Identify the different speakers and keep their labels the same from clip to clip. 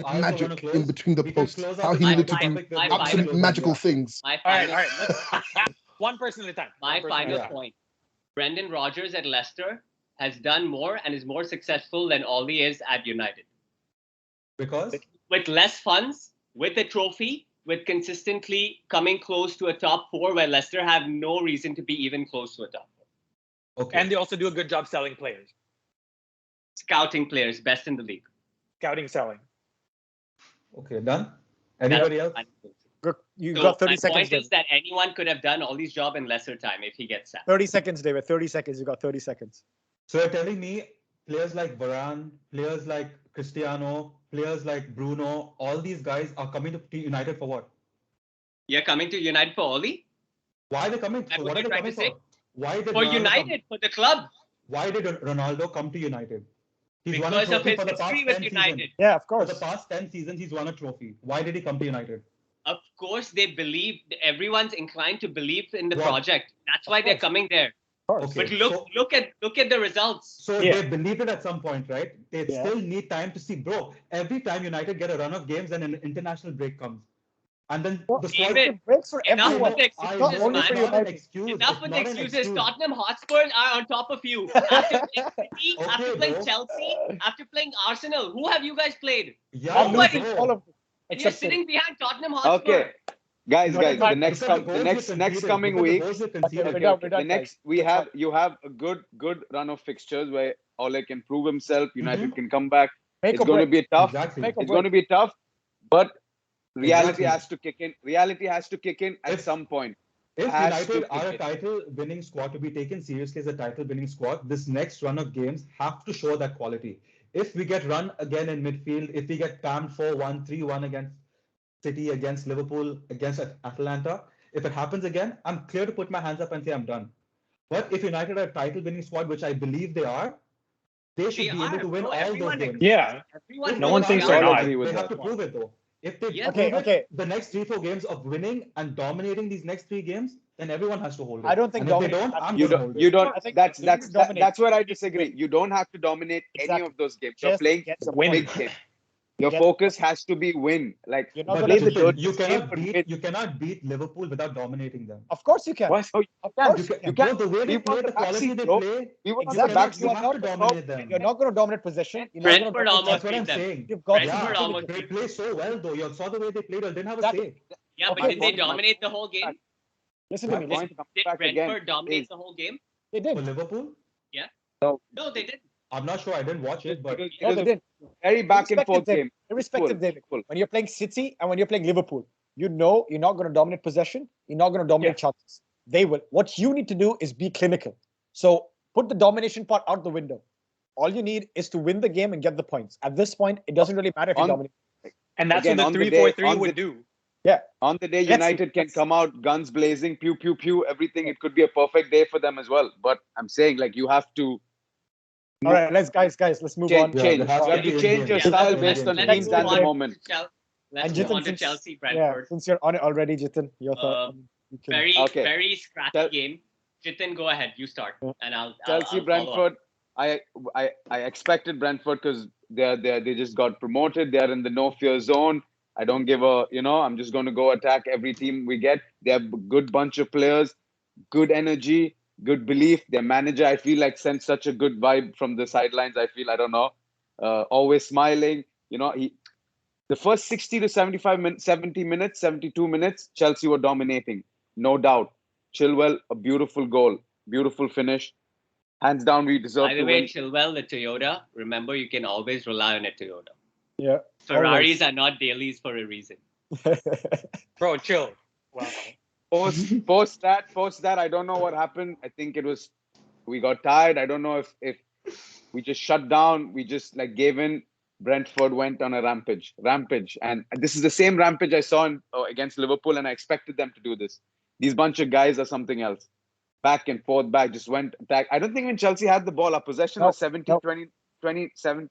Speaker 1: do
Speaker 2: eyes are gonna
Speaker 1: magic
Speaker 2: close,
Speaker 1: in between the
Speaker 2: we can
Speaker 1: posts.
Speaker 2: close out
Speaker 1: How
Speaker 2: the
Speaker 1: he needed to
Speaker 2: topic
Speaker 1: do
Speaker 2: with
Speaker 3: my
Speaker 2: what
Speaker 1: absolute
Speaker 2: close
Speaker 1: magical
Speaker 2: out.
Speaker 1: things.
Speaker 3: My
Speaker 4: All right,
Speaker 3: final,
Speaker 4: all right. One person at a time.
Speaker 3: my
Speaker 4: One person at a
Speaker 3: final
Speaker 4: time.
Speaker 3: point. Brendan Rodgers at Leicester has done more and is more successful than Ollie is at United.
Speaker 2: Because
Speaker 3: With less funds, with a trophy, with consistently coming close to a top four, where Leicester have no reason to be even close to a top four.
Speaker 2: okay,
Speaker 4: And they also do a good job selling players,
Speaker 3: Scouting players, best in the league.
Speaker 4: scouting, selling.
Speaker 2: okay, done. Anybody else?
Speaker 5: You
Speaker 3: So
Speaker 5: got 30
Speaker 3: my
Speaker 5: seconds,
Speaker 3: point
Speaker 5: David.
Speaker 3: is that anyone could have done Ollie's job in lesser time if he gets sacked.
Speaker 5: 30 seconds, David. 30 seconds. You got 30 seconds.
Speaker 2: So you're telling me players like Varane, players like Cristiano, players like Bruno, all these guys are coming to United for what?
Speaker 3: You're coming to United for Ollie?
Speaker 2: Why are they coming?
Speaker 3: That's
Speaker 2: So
Speaker 3: what
Speaker 2: what are
Speaker 3: you're
Speaker 2: they
Speaker 3: trying
Speaker 2: coming
Speaker 3: to say?
Speaker 2: for? Why did
Speaker 3: For
Speaker 2: Ronaldo
Speaker 3: United, for the club.
Speaker 2: Why did Ronaldo come to United? He's won a
Speaker 3: Because of
Speaker 2: trophy
Speaker 3: his
Speaker 2: for the past
Speaker 3: history
Speaker 2: 10
Speaker 3: with
Speaker 2: seasons.
Speaker 3: United.
Speaker 5: Yeah, of
Speaker 2: For
Speaker 5: course.
Speaker 2: the past 10 seasons, he's won a trophy. Why did he come to United?
Speaker 3: Of course, they believe, everyone's inclined to believe in the
Speaker 2: What?
Speaker 3: project. That's why they're
Speaker 5: course.
Speaker 3: coming there.
Speaker 5: Of course.
Speaker 2: Okay,
Speaker 3: But look at the results.
Speaker 2: So
Speaker 5: Yeah.
Speaker 2: they believed it at some point, right? They
Speaker 5: Yeah.
Speaker 2: still need time to see, bro. Every time United get a run of games, then an international break comes, and then
Speaker 5: Well,
Speaker 2: the squad.
Speaker 3: David,
Speaker 5: breaks for
Speaker 3: enough
Speaker 5: everyone.
Speaker 3: with the
Speaker 2: I
Speaker 3: excuses,
Speaker 2: know,
Speaker 5: Not only
Speaker 2: it's
Speaker 5: for
Speaker 3: man.
Speaker 2: not an
Speaker 5: United.
Speaker 2: excuse.
Speaker 3: Enough
Speaker 2: It's
Speaker 3: with
Speaker 2: not
Speaker 3: the
Speaker 2: an
Speaker 3: excuses.
Speaker 2: excuse.
Speaker 3: Tottenham Hotspur are on top of you. After playing City,
Speaker 2: Okay,
Speaker 3: after playing
Speaker 2: bro.
Speaker 3: Chelsea, after playing Arsenal, who have you guys played?
Speaker 2: Yeah,
Speaker 5: I'm
Speaker 3: Nobody.
Speaker 5: losing
Speaker 2: bro.
Speaker 5: all of them.
Speaker 3: And you're
Speaker 5: Except
Speaker 3: sitting behind Tottenham Hotspur.
Speaker 6: Okay, guys,
Speaker 5: Look at
Speaker 6: the
Speaker 5: that.
Speaker 6: next
Speaker 2: Look at the goals you
Speaker 6: next
Speaker 2: conceded.
Speaker 6: coming
Speaker 2: Look at the
Speaker 6: week.
Speaker 2: goals you
Speaker 5: Okay,
Speaker 2: conceded.
Speaker 5: we're done, we're
Speaker 6: The
Speaker 5: done,
Speaker 6: next
Speaker 5: guys.
Speaker 6: we
Speaker 5: That's
Speaker 6: have
Speaker 5: fine.
Speaker 6: you have a good run of fixtures where Ole can prove himself. United
Speaker 2: Mhm.
Speaker 6: can come back.
Speaker 5: Make
Speaker 6: It's
Speaker 5: or
Speaker 6: going to
Speaker 5: break.
Speaker 6: be tough.
Speaker 2: Exactly.
Speaker 5: Make or
Speaker 6: It's going to
Speaker 5: break.
Speaker 6: be tough, but reality
Speaker 2: Exactly.
Speaker 6: has to kick in. Reality has to kick in at
Speaker 2: If-
Speaker 6: some point.
Speaker 2: If
Speaker 6: Has to
Speaker 2: United
Speaker 6: kick
Speaker 2: are a
Speaker 6: in.
Speaker 2: title-winning squad to be taken seriously as a title-winning squad, this next run of games have to show that quality. If we get run again in midfield, if we get pammed 4-1, 3-1 against City, against Liverpool, against Atalanta, if it happens again, I'm clear to put my hands up and say I'm done. But if United are a title-winning squad, which I believe they are, they should
Speaker 3: They
Speaker 2: be able
Speaker 3: are,
Speaker 2: to win
Speaker 3: bro.
Speaker 2: all those
Speaker 3: Everyone
Speaker 2: games.
Speaker 4: Yeah.
Speaker 3: Everyone
Speaker 2: If
Speaker 4: No
Speaker 2: they
Speaker 4: one
Speaker 3: knows
Speaker 4: thinks
Speaker 3: they
Speaker 4: they're
Speaker 3: are.
Speaker 6: All
Speaker 4: not.
Speaker 6: agree with
Speaker 2: They have
Speaker 6: that.
Speaker 2: to prove it though. If they
Speaker 3: Yeah.
Speaker 2: prove
Speaker 5: Okay.
Speaker 2: it, the next 3-4 games of winning and dominating these next 3 games, then everyone has to hold it.
Speaker 5: I don't think
Speaker 2: And if they
Speaker 5: dominate-
Speaker 2: don't, I'm
Speaker 6: You
Speaker 2: going to
Speaker 6: don't.
Speaker 2: hold
Speaker 6: You
Speaker 2: it.
Speaker 6: don't.
Speaker 5: I think
Speaker 6: That's
Speaker 5: you need to dominate.
Speaker 6: that's where I
Speaker 5: You need to
Speaker 6: disagree.
Speaker 5: win.
Speaker 6: You don't have to dominate any
Speaker 5: Exactly.
Speaker 6: of those games. You're
Speaker 5: Just
Speaker 6: playing
Speaker 5: get
Speaker 6: some
Speaker 4: win.
Speaker 6: big games. Your
Speaker 5: Get-
Speaker 6: focus has to be win. Like
Speaker 5: You're not
Speaker 2: But
Speaker 5: gonna
Speaker 6: play the
Speaker 2: Jithin,
Speaker 6: dirty
Speaker 2: you
Speaker 6: game,
Speaker 2: cannot
Speaker 6: but
Speaker 2: beat
Speaker 6: win.
Speaker 2: you cannot beat Liverpool without dominating them.
Speaker 5: Of course you can.
Speaker 4: What?
Speaker 6: Oh,
Speaker 5: Of
Speaker 6: can.
Speaker 5: course you
Speaker 2: You
Speaker 5: can.
Speaker 6: can.
Speaker 2: Bro, the way
Speaker 6: We
Speaker 2: they
Speaker 6: were
Speaker 2: play,
Speaker 6: on
Speaker 2: the
Speaker 6: the back
Speaker 2: quality
Speaker 6: seat,
Speaker 2: they
Speaker 6: bro.
Speaker 2: play,
Speaker 6: We were on the
Speaker 5: Exactly.
Speaker 6: back
Speaker 2: you
Speaker 6: seat.
Speaker 2: have to dominate them.
Speaker 5: You're not going to dominate possession. You're not going to
Speaker 3: Brentford
Speaker 5: dominate
Speaker 3: almost
Speaker 2: That's what
Speaker 3: beat
Speaker 2: I'm
Speaker 3: them.
Speaker 2: saying.
Speaker 5: You've got
Speaker 3: Brentford
Speaker 2: Yeah,
Speaker 3: almost
Speaker 2: they
Speaker 3: beat them.
Speaker 2: play so well though. You saw the way they played. They didn't have a
Speaker 5: Exactly.
Speaker 2: say.
Speaker 3: Yeah, but
Speaker 5: Okay,
Speaker 3: did they
Speaker 6: my
Speaker 3: dominate the
Speaker 6: point
Speaker 3: whole game?
Speaker 5: Listen
Speaker 6: My
Speaker 5: to me.
Speaker 6: point
Speaker 5: Listen.
Speaker 6: comes
Speaker 3: Did
Speaker 6: back again
Speaker 3: Brentford dominate
Speaker 6: is
Speaker 3: the whole game?
Speaker 5: They
Speaker 2: For
Speaker 5: did.
Speaker 2: Liverpool,
Speaker 6: no,
Speaker 3: No, they didn't.
Speaker 2: I'm not sure. I didn't watch it, but
Speaker 6: it
Speaker 5: No,
Speaker 6: was
Speaker 5: they
Speaker 6: a
Speaker 5: didn't.
Speaker 6: very back and forth
Speaker 5: David.
Speaker 6: game.
Speaker 5: Irrespective,
Speaker 6: Equal,
Speaker 5: David.
Speaker 6: equal.
Speaker 5: When you're playing City and when you're playing Liverpool, you know you're not going to dominate possession. You're not going to dominate chances. They will. What you need to do is be clinical. So put the domination part out the window. All you need is to win the game and get the points. At this point, it doesn't really matter if you
Speaker 6: On-
Speaker 5: dominate.
Speaker 4: And that's
Speaker 6: Again,
Speaker 4: what
Speaker 6: on
Speaker 4: the
Speaker 6: the day-
Speaker 4: 3-4-3
Speaker 6: on
Speaker 4: would
Speaker 6: the-
Speaker 4: do.
Speaker 6: On the day
Speaker 5: Let's see.
Speaker 6: United can come out guns blazing, pew pew pew, everything. It could be a perfect day for them as well. But I'm saying, like, you have to
Speaker 5: All right, guys, let's move on.
Speaker 6: change.
Speaker 2: Yeah,
Speaker 6: change.
Speaker 2: there
Speaker 6: You
Speaker 2: has to
Speaker 6: have
Speaker 2: be
Speaker 6: to
Speaker 2: in
Speaker 6: change your
Speaker 2: game.
Speaker 6: style
Speaker 2: In
Speaker 6: based
Speaker 2: game
Speaker 6: on
Speaker 2: change.
Speaker 6: teams
Speaker 5: Let's
Speaker 6: and
Speaker 5: move
Speaker 6: the
Speaker 5: on.
Speaker 6: moment.
Speaker 3: Let's
Speaker 5: And
Speaker 3: move
Speaker 5: Jithin,
Speaker 3: on to
Speaker 5: since-
Speaker 3: Chelsea
Speaker 5: Yeah,
Speaker 3: Brentford.
Speaker 5: since you're on it already, Jithin, your thought. You can-
Speaker 3: Very
Speaker 6: Okay.
Speaker 3: very scrappy
Speaker 6: Chel-
Speaker 3: game. Jithin, go ahead. You start, and I'll
Speaker 6: Chelsea,
Speaker 3: I'll follow up.
Speaker 6: Brentford. I expected Brentford because they just got promoted. They're in the no fear zone. I don't give a I'm just going to go attack every team we get. They have a good bunch of players, good energy, good belief. Their manager, I feel like, sends such a good vibe from the sidelines. I feel, I don't know, always smiling. The first 60 to 75 minutes, 70 minutes, 72 minutes, Chelsea were dominating, no doubt. Chilwell, a beautiful goal, beautiful finish. Hands down, we deserve
Speaker 3: By the
Speaker 6: to
Speaker 3: way,
Speaker 6: win.
Speaker 3: Chilwell, the Toyota. Remember, you can always rely on a Toyota.
Speaker 5: Yeah.
Speaker 3: Ferraris are not dailies for a reason.
Speaker 4: Bro, chill. Wow.
Speaker 6: Post that, I don't know what happened. I think it was we got tired. I don't know if we just shut down. We just gave in. Brentford went on a rampage, and this is the same rampage I saw against Liverpool, and I expected them to do this. These bunch of guys are something else. Back and forth, just went back. I don't think when Chelsea had the ball, our possession was 70, 20, 27,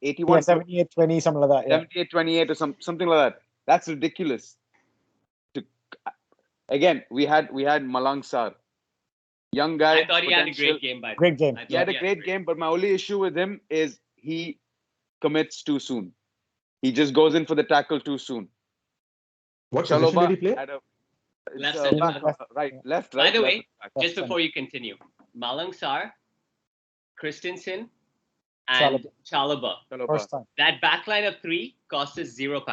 Speaker 6: 81.
Speaker 5: Yeah, 78-20, something like that. Yeah.
Speaker 6: 78-28 or something like that. That's ridiculous. Again, we had Malang Sarr, young guy.
Speaker 3: I thought he had a
Speaker 6: potential.
Speaker 3: great game. By the way.
Speaker 5: Great game.
Speaker 3: I thought
Speaker 6: He had a great game, but my only issue with him is he commits too soon. He just goes in for the tackle too soon.
Speaker 2: What position did he
Speaker 6: Chalobah
Speaker 2: play?
Speaker 6: had a
Speaker 3: Left
Speaker 6: it's,
Speaker 3: center
Speaker 6: back,
Speaker 3: back.
Speaker 6: left.
Speaker 3: By the
Speaker 6: left
Speaker 3: way,
Speaker 6: back.
Speaker 3: just
Speaker 5: Left
Speaker 3: before you continue, Malang Sarr, Christensen, and Chalobah.
Speaker 6: Chalobah.
Speaker 5: First time.
Speaker 3: That backline of three cost us £0.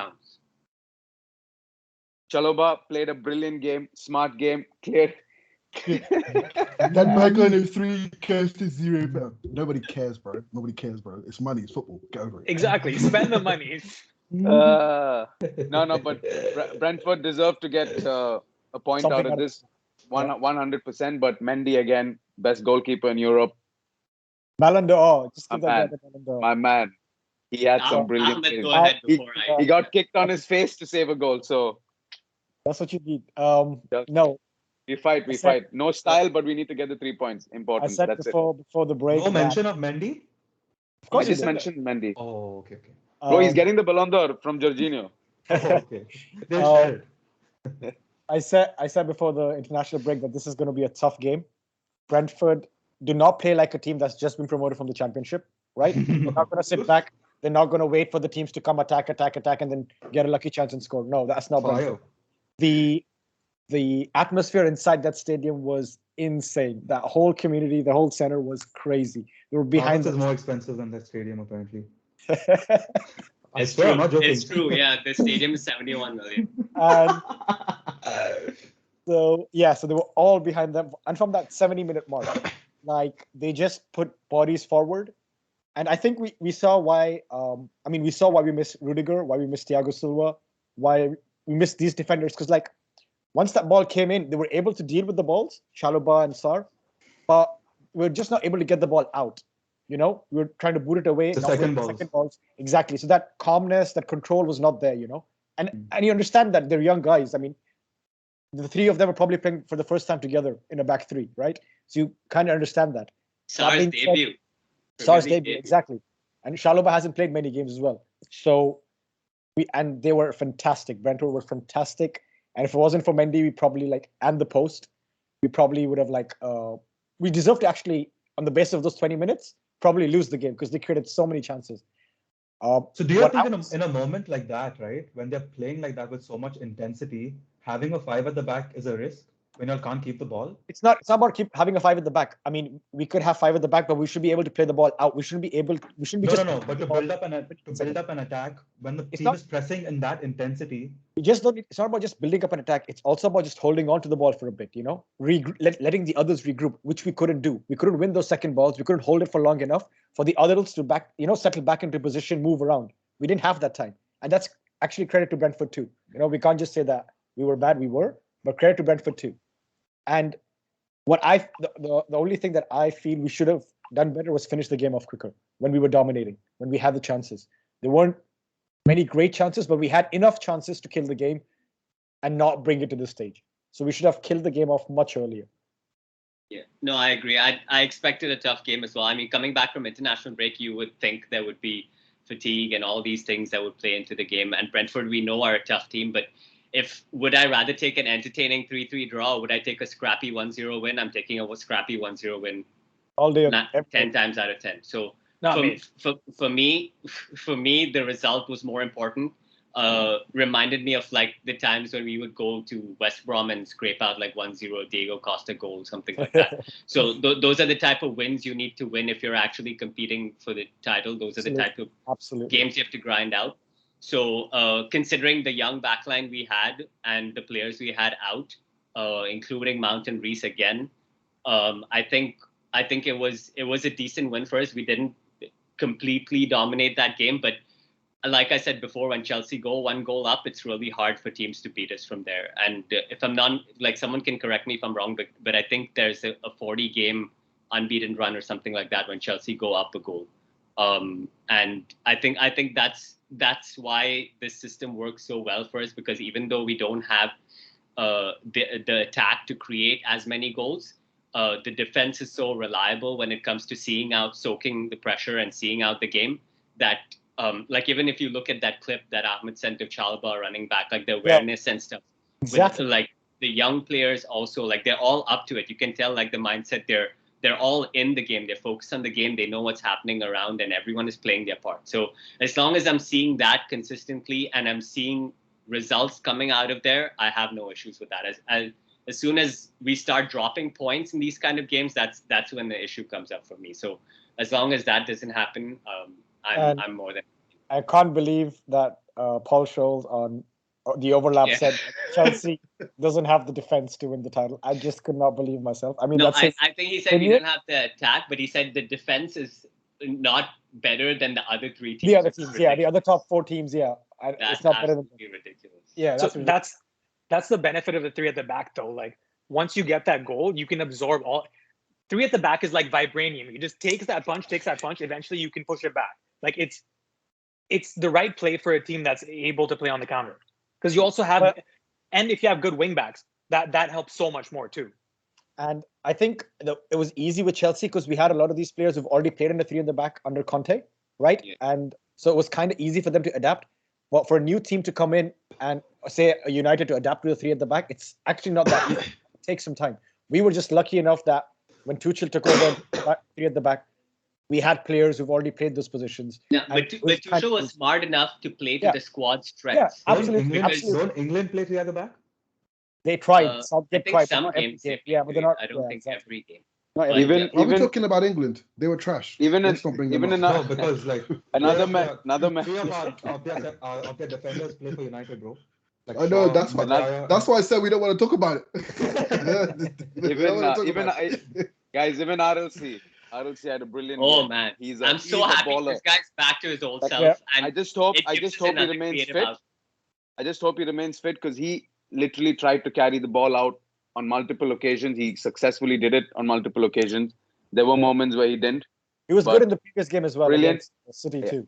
Speaker 6: Chalobah played a brilliant game, smart game, cleared.
Speaker 1: That backline of 3 cost us £0. Nobody cares, bro. Nobody cares, bro. It's money. It's football. Get over it.
Speaker 4: Exactly. Spend the money.
Speaker 6: No, but Brentford deserved to get a point
Speaker 5: Something
Speaker 6: out of this. 100%. But Mendy again, best goalkeeper in Europe.
Speaker 5: Ballon d'Or. Just
Speaker 6: My
Speaker 5: give that guy
Speaker 6: man.
Speaker 5: the Ballon d'Or.
Speaker 6: My man, he had some brilliant
Speaker 3: Ahmed,
Speaker 6: saves.
Speaker 3: go ahead
Speaker 6: He-
Speaker 3: before I.
Speaker 6: He got kicked on his face to save a goal. So
Speaker 5: That's what you need.
Speaker 6: Yeah.
Speaker 5: No,
Speaker 6: we fight.
Speaker 5: I said-
Speaker 6: No style, but we need to get the 3 points.
Speaker 5: I
Speaker 6: Important.
Speaker 5: said
Speaker 6: That's it.
Speaker 5: before the break.
Speaker 2: No
Speaker 5: that-
Speaker 2: mention of Mendy?
Speaker 5: Of
Speaker 6: I
Speaker 5: course,
Speaker 6: just
Speaker 5: you
Speaker 6: mentioned Mendy.
Speaker 2: Oh, okay.
Speaker 6: Bro, he's
Speaker 5: Um,
Speaker 6: getting the Ballon d'Or from Jorginho.
Speaker 2: Oh, okay. They'll
Speaker 5: Um,
Speaker 2: share it.
Speaker 5: I said before the international break that this is going to be a tough game. Brentford do not play like a team that's just been promoted from the championship, right? They're not going to sit back. They're not going to wait for the teams to come attack, and then get a lucky chance and score. No, that's not Brentford.
Speaker 2: Fire.
Speaker 5: The atmosphere inside that stadium was insane. That whole community, the whole center was crazy. They were behind.
Speaker 2: House is more expensive than that stadium, apparently.
Speaker 5: the
Speaker 2: I
Speaker 3: It's
Speaker 2: swear,
Speaker 3: true.
Speaker 2: I'm not joking.
Speaker 3: It's true. Yeah, the stadium is 71 million.
Speaker 5: and so they were all behind them, and from that 70-minute mark, like they just put bodies forward, and I think we saw why. We saw why we missed Rudiger, why we missed Thiago Silva, why we missed these defenders, because like once that ball came in, they were able to deal with the balls, Chalobah and Sarr, but we were just not able to get the ball out. We were trying to boot it away.
Speaker 2: The
Speaker 5: not
Speaker 2: second
Speaker 5: with
Speaker 2: balls.
Speaker 5: balls. Exactly. So that calmness, that control was not there. And you understand that they're young guys. I mean, the three of them are probably playing for the first time together in a back three, right? So you kind of understand that.
Speaker 3: Sarr's
Speaker 5: being said-
Speaker 3: debut.
Speaker 5: Sarr's
Speaker 3: Premier League
Speaker 5: debut, exactly. And Chalobah hasn't played many games as well. So they were fantastic. Brentford were fantastic. And if it wasn't for Mendy, and the post, we probably would have we deserved to actually, on the basis of those 20 minutes, probably lose the game because they created so many chances.
Speaker 2: So do you
Speaker 5: what
Speaker 2: think
Speaker 5: else?
Speaker 2: in a moment like that, right, when they're playing like that with so much intensity, having a 5 at the back is a risk when you can't keep the ball?
Speaker 5: It's not about keep having a 5 at the back. I mean, we could have 5 at the back, but we should be able to play the ball out. We shouldn't be just
Speaker 2: No. But to build up an attack when the team is pressing in that intensity.
Speaker 5: It's not about just building up an attack. It's also about just holding on to the ball for a bit, letting the others regroup, which we couldn't do. We couldn't win those second balls. We couldn't hold it for long enough for the others to settle back into position, move around. We didn't have that time. And that's actually credit to Brentford too. We can't just say that we were bad, but credit to Brentford too. And the only thing that I feel we should have done better was finish the game off quicker when we were dominating, when we had the chances. There weren't many great chances, but we had enough chances to kill the game and not bring it to this stage. So we should have killed the game off much earlier.
Speaker 3: Yeah, no, I agree. I expected a tough game as well. I mean, coming back from international break, you would think there would be fatigue and all these things that would play into the game. And Brentford, we know, are a tough team, but would I rather take an entertaining 3-3 draw, or would I take a scrappy 1-0 win? I'm taking a scrappy 1-0 win
Speaker 5: All day.
Speaker 3: 10 times out of 10. So
Speaker 4: Not me.
Speaker 3: for me, the result was more important. Reminded me of the times when we would go to West Brom and scrape out 1-0 Diego Costa goal, something like that. So those are the type of wins you need to win if you're actually competing for the title. Those are the type of games you have to grind out. So considering the young backline we had and the players we had out, including Mount and Reece again, I think it was a decent win for us. We didn't completely dominate that game, but like I said before, when Chelsea go one goal up, it's really hard for teams to beat us from there. And if I'm not, someone can correct me if I'm wrong, but I think there's a 40-game unbeaten run or something like that when Chelsea go up a goal. And I think that's why this system works so well for us, because even though we don't have the attack to create as many goals, the defense is so reliable when it comes to soaking the pressure and seeing out the game that even if you look at that clip that Ahmed sent of Chalobah running back, the awareness and stuff.
Speaker 5: Exactly.
Speaker 3: With, the young players also, they're all up to it. You can tell the mindset they're all in the game. They're focused on the game. They know what's happening around, and everyone is playing their part. So as long as I'm seeing that consistently and I'm seeing results coming out of there, I have no issues with that. As soon as we start dropping points in these kind of games, that's when the issue comes up for me. So as long as that doesn't happen, I'm more than.
Speaker 5: I can't believe that Paul Scholes on the overlap said Chelsea doesn't have the defense to win the title. I just could not believe myself. I mean,
Speaker 3: no,
Speaker 5: that's
Speaker 3: I think he said we don't have the attack, but he said the defense is not better than the other three teams.
Speaker 5: The other teams, the other top 4 teams, it's not better than them.
Speaker 3: Ridiculous.
Speaker 5: Yeah,
Speaker 4: that's the benefit of the 3 at the back, though. Like once you get that goal, you can absorb all. 3 at the back is like vibranium. You just takes that punch. Eventually, you can push it back. Like it's the right play for a team that's able to play on the counter. Because you also have, and if you have good wing backs, that helps so much more too.
Speaker 5: And I think it was easy with Chelsea because we had a lot of these players who've already played in the 3 in the back under Conte, right? Yeah. And so it was kind of easy for them to adapt. But for a new team to come in and say a United to adapt to the 3 at the back, it's actually not that easy. It takes some time. We were just lucky enough that when Tuchel took over 3 at the back, we had players who've already played those positions.
Speaker 3: Yeah, but Tuchel was smart enough to play to the squad strengths.
Speaker 5: Yeah, absolutely.
Speaker 2: Don't England play 3 at the back?
Speaker 5: They tried.
Speaker 3: I think some games.
Speaker 5: Yeah, but they're not.
Speaker 3: I don't think every game.
Speaker 6: Even
Speaker 1: are we talking about England? They were trash.
Speaker 6: Even
Speaker 2: no, because like
Speaker 6: another match.
Speaker 2: 3 of their defenders play for United, bro. Like
Speaker 1: I know that's why I said we don't want to talk about it.
Speaker 6: Even RLC had a brilliant game.
Speaker 3: Man,
Speaker 6: I'm
Speaker 3: so happy
Speaker 6: baller.
Speaker 3: This guy's back to his old self. And
Speaker 6: I just hope he remains fit. I just hope he remains fit because he literally tried to carry the ball out on multiple occasions. He successfully did it on multiple occasions. There were moments where he didn't.
Speaker 5: He was good in the previous game as well.
Speaker 6: Brilliant.
Speaker 5: City too.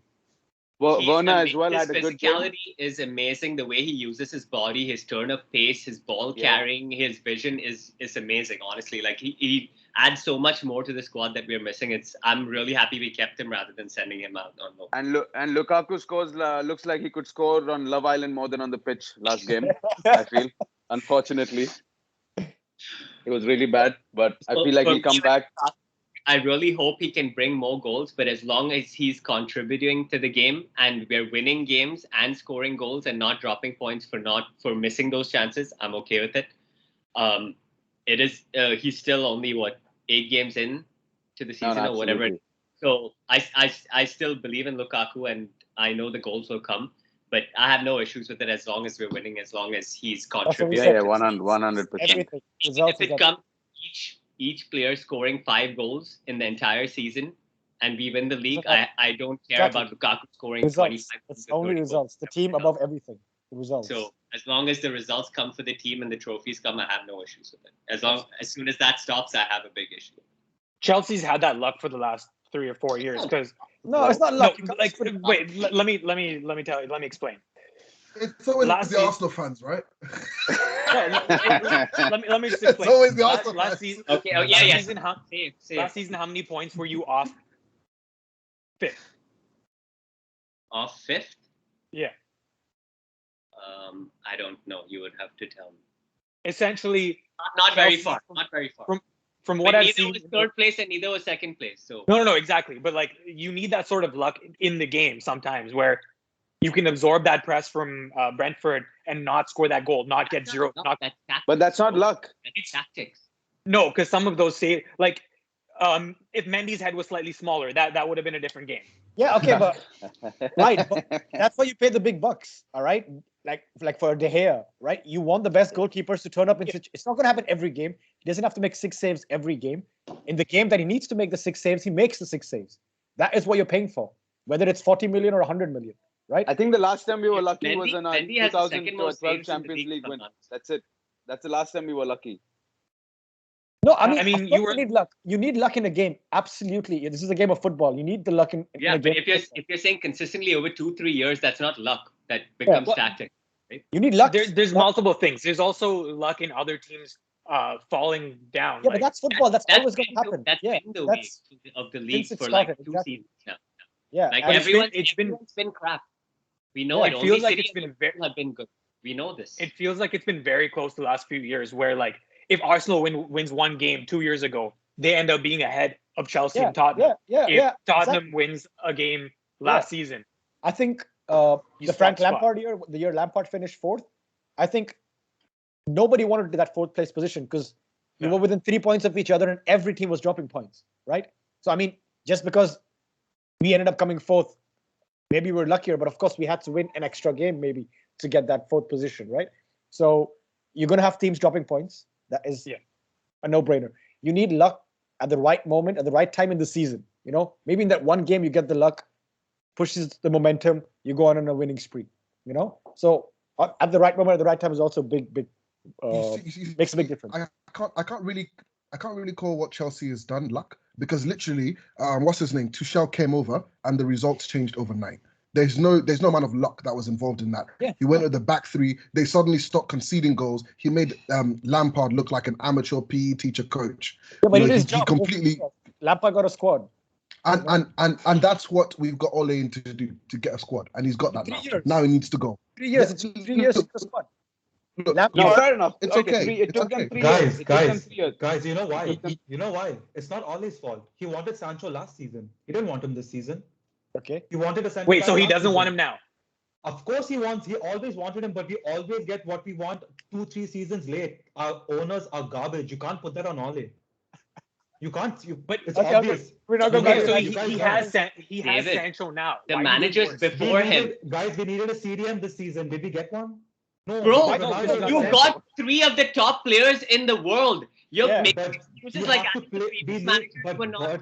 Speaker 6: Well, Werner as well had a good game.
Speaker 3: His physicality is amazing. The way he uses his body, his turn of pace, his ball carrying, his vision is amazing. Honestly, like he adds so much more to the squad that we're missing. I'm really happy we kept him rather than sending him out on loan.
Speaker 6: And Lukaku looks like he could score on Love Island more than on the pitch last game. I feel, unfortunately, it was really bad. But I feel like he'll come back.
Speaker 3: I really hope he can bring more goals, but as long as he's contributing to the game and we're winning games and scoring goals and not dropping points for missing those chances, I'm okay with it. It is he's still only 8 games in to the season or whatever. So I still believe in Lukaku and I know the goals will come, but I have no issues with it as long as we're winning, as long as he's contributing.
Speaker 6: Yeah, 100%.
Speaker 3: If it comes each player scoring 5 goals in the entire season and we win the league, I don't care about Lukaku scoring 25.
Speaker 5: It's only results. The team above everything. The results.
Speaker 3: So as long as the results come for the team and the trophies come, I have no issues with it. As soon as that stops, I have a big issue.
Speaker 4: Chelsea's had that luck for the last 3 or 4 years because
Speaker 5: it's not luck.
Speaker 4: No, wait, let me tell you. Let me explain.
Speaker 1: It's always the Arsenal fans, right?
Speaker 4: Let me just explain.
Speaker 1: It's always the Arsenal
Speaker 4: last
Speaker 1: fans.
Speaker 4: season.
Speaker 3: Okay.
Speaker 4: Last season, how many points were you off? 5th.
Speaker 3: Off 5th?
Speaker 4: Yeah.
Speaker 3: I don't know. You would have to tell me.
Speaker 4: Essentially,
Speaker 3: not very far. Not very far.
Speaker 4: From what I've seen,
Speaker 3: neither was 3rd place and neither was 2nd place. So
Speaker 4: no, exactly. But like, you need that sort of luck in the game sometimes, where you can absorb that press from Brentford and not score that goal, not get zero.
Speaker 6: But that's not luck.
Speaker 3: It's tactics.
Speaker 4: No, because some of those if Mendy's head was slightly smaller, that would have been a different game.
Speaker 5: Yeah, okay, but right, but that's why you pay the big bucks, all right? Like for De Gea, right? You want the best goalkeepers to turn up in It's not going to happen every game. He doesn't have to make 6 saves every game. In the game that he needs to make the 6 saves, he makes the 6 saves. That is what you're paying for, whether it's 40 million or 100 million. Right?
Speaker 6: I think the last time we were lucky was in our
Speaker 3: Mendy has the
Speaker 6: 2012 Champions League win. That's it. That's the last time we were lucky.
Speaker 5: No, I mean you need luck. You need luck in a game. Absolutely. This is a game of football. You need the luck in a game.
Speaker 3: But if you're saying consistently over 2-3 years, that's not luck. That becomes tactic. Right?
Speaker 5: You need luck.
Speaker 4: There's multiple things. There's also luck in other teams falling down.
Speaker 5: Yeah, but that's football. That's always going to happen.
Speaker 3: That's been the way of the league for like 2 seasons now.
Speaker 5: Yeah,
Speaker 3: like
Speaker 4: it's been
Speaker 3: crap. We know it.
Speaker 4: It
Speaker 3: Only
Speaker 4: feels like
Speaker 3: City
Speaker 4: it's been
Speaker 3: have been good. We know this.
Speaker 4: It feels like it's been very close the last few years. Where like if Arsenal wins one game 2 years ago, they end up being ahead of Chelsea
Speaker 5: Yeah,
Speaker 4: and Tottenham.
Speaker 5: yeah.
Speaker 4: If Tottenham wins a game last season.
Speaker 5: I think
Speaker 4: You
Speaker 5: the Frank
Speaker 4: swap spot.
Speaker 5: Lampard year, the year Lampard finished fourth, I think nobody wanted that fourth place position because you were within 3 points of each other and every team was dropping points, right? So, I mean, just because we ended up coming fourth, maybe we're luckier, but of course we had to win an extra game maybe to get that fourth position, right? So you're going to have teams dropping points. That is a no-brainer. You need luck at the right moment, at the right time in the season. You know, maybe in that one game you get the luck, pushes the momentum, you go on a winning spree. You know, so at the right moment, at the right time is also big. Makes a big difference.
Speaker 1: I can't really call what Chelsea has done luck because literally, what's his name? Tuchel came over and the results changed overnight. There's no amount of luck that was involved in that.
Speaker 5: Yeah.
Speaker 1: He went with the back three. They suddenly stopped conceding goals. He made Lampard look like an amateur PE teacher coach.
Speaker 5: Yeah, but
Speaker 1: You know,
Speaker 5: it is
Speaker 1: he completely.
Speaker 5: Lampard got a squad.
Speaker 1: And that's what we've got Ole in to do, to get a squad, and he's got that
Speaker 5: 3
Speaker 1: now.
Speaker 5: years.
Speaker 1: Now he needs to go.
Speaker 5: 3 years. It's 3 years to the squad.
Speaker 1: Look,
Speaker 6: No,
Speaker 5: Lampard-
Speaker 6: fair enough.
Speaker 1: It's
Speaker 6: Okay,
Speaker 1: okay.
Speaker 6: it took
Speaker 1: It's
Speaker 6: them
Speaker 1: okay.
Speaker 6: 3 years.
Speaker 2: Guys,
Speaker 6: It took them
Speaker 2: guys,
Speaker 6: 3 years.
Speaker 2: guys, you know why?
Speaker 6: It took them-
Speaker 2: You know why? It's not Ole's fault. He wanted Sancho last season. He didn't want him this season.
Speaker 5: Okay.
Speaker 2: He wanted a centre
Speaker 4: Wait,
Speaker 2: back
Speaker 4: so he
Speaker 2: last
Speaker 4: doesn't
Speaker 2: season.
Speaker 4: want him now?
Speaker 2: Of course he wants. He always wanted him, but we always get what we want 2-3 seasons late. Our owners are garbage. You can't put that on Ole. You can't.
Speaker 4: But
Speaker 2: it's
Speaker 5: Okay,
Speaker 2: obvious.
Speaker 5: We're not going
Speaker 4: Okay,
Speaker 5: to
Speaker 4: so
Speaker 2: You guys
Speaker 4: he
Speaker 2: know.
Speaker 4: has
Speaker 3: David,
Speaker 4: Sancho now.
Speaker 3: The
Speaker 4: Why do you
Speaker 3: managers
Speaker 4: worse?
Speaker 3: before him.
Speaker 2: Guys, we needed a CDM this season. Did we get one? No.
Speaker 3: Bro,
Speaker 2: because
Speaker 4: no,
Speaker 2: Ronaldo
Speaker 4: because
Speaker 2: is
Speaker 3: you
Speaker 2: there.
Speaker 3: got 3 of the top players in the world. You're
Speaker 5: Yeah,
Speaker 3: making
Speaker 2: But
Speaker 3: excuses
Speaker 2: you
Speaker 3: like
Speaker 2: have to
Speaker 3: as the
Speaker 2: play.
Speaker 3: previous
Speaker 2: We need,
Speaker 3: managers were not.